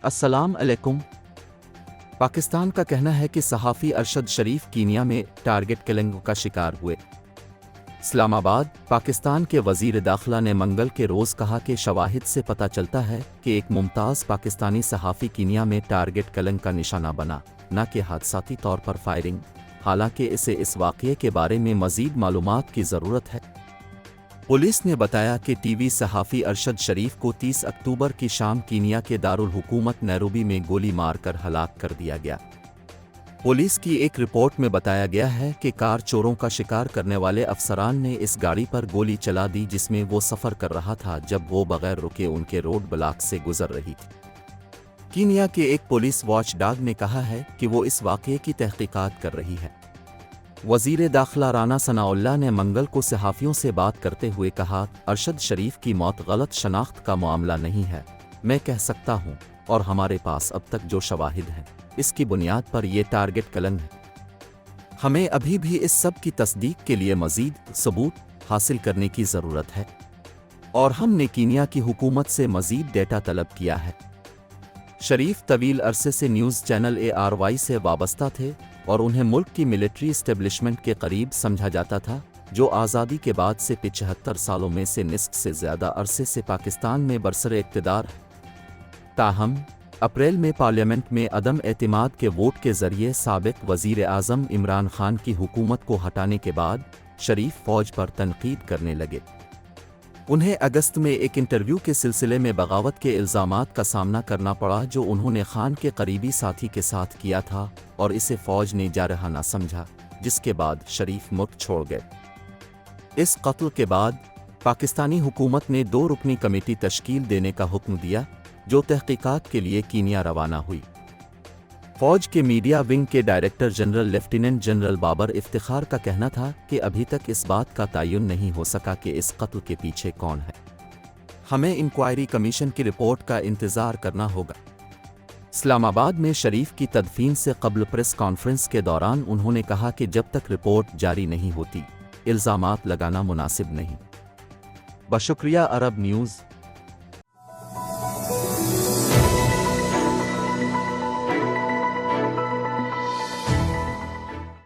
अस्सलाम अलैकुम। पाकिस्तान का कहना है कि सहाफ़ी अरशद शरीफ कीनिया में टारगेट किलिंग का शिकार हुए। इस्लामाबाद, पाकिस्तान के वज़ीर दाखिला ने मंगल के रोज़ कहा कि शवाहिद से पता चलता है कि एक मुमताज़ पाकिस्तानी सहाफ़ी कीनिया में टारगेट किलिंग का निशाना बना, न कि हादसाती तौर पर फायरिंग। हालांकि इसे इस वाक़ये के बारे में मज़ीद मालूमात की ज़रूरत है। पुलिस ने बताया कि टीवी सहाफ़ी अरशद शरीफ को 30 अक्टूबर की शाम कीनिया के दारुल हुकूमत नैरोबी में गोली मारकर हलाक कर दिया गया। पुलिस की एक रिपोर्ट में बताया गया है कि कार चोरों का शिकार करने वाले अफसरान ने इस गाड़ी पर गोली चला दी जिसमें वो सफ़र कर रहा था जब वो बगैर रुके उनके रोड ब्लॉक से गुजर रही थी। कीनिया के एक पुलिस वॉच डॉग ने कहा है कि वो इस वाक़ये की तहक़ीक़ात कर रही है। वज़ीर दाखिला राना सनाउल्लाह ने मंगल को सहाफ़ियों से बात करते हुए कहा, अरशद शरीफ की मौत गलत शनाख्त का मामला नहीं है। मैं कह सकता हूँ और हमारे पास अब तक जो शवाहिद हैं इसकी बुनियाद पर ये टारगेट किलिंग है। हमें अभी भी इस सब की तस्दीक के लिए मज़ीद सबूत हासिल करने की ज़रूरत है और हमने कीनिया की हुकूमत से मज़ीद डेटा तलब किया है। शरीफ तवील अरसे से न्यूज़ चैनल ARY से वाबस्ता थे और उन्हें मुल्क की मिलिट्री इस्टेब्लिशमेंट के करीब समझा जाता था, जो आज़ादी के बाद से 75 सालों में से निस्फ से ज़्यादा अरसे से पाकिस्तान में बरसरे इक़्तिदार है। ताहम अप्रैल में पार्लियामेंट में अदम एतमाद के वोट के ज़रिए साबिक़ वज़ीर आज़म इमरान खान की हुकूमत को हटाने के बाद शरीफ फ़ौज पर तनक़ीद करने लगे। उन्हें अगस्त में एक इंटरव्यू के सिलसिले में बगावत के इल्ज़ामात का सामना करना पड़ा जो उन्होंने खान के करीबी साथी के साथ किया था और इसे फ़ौज ने जारहाना समझा, जिसके बाद शरीफ मुल्क छोड़ गए। इस कत्ल के बाद पाकिस्तानी हुकूमत ने 2 रुकनी कमेटी तश्कील देने का हुक्म दिया जो तहक़ीक़ात के लिए कीनिया रवाना हुई। फ़ौज के मीडिया विंग के director general lieutenant general Babar Iftikhar का कहना था कि अभी तक इस बात का तयन नहीं हो सका कि इस कत्ल के पीछे कौन है। हमें इंक्वायरी कमीशन की रिपोर्ट का इंतज़ार करना होगा। इस्लामाबाद में शरीफ की तदफीन से कबल प्रेस कॉन्फ्रेंस के दौरान उन्होंने कहा कि जब तक रिपोर्ट जारी नहीं होती इल्ज़ामात लगाना मुनासिब नहीं। बशुक्रिया अरब न्यूज़।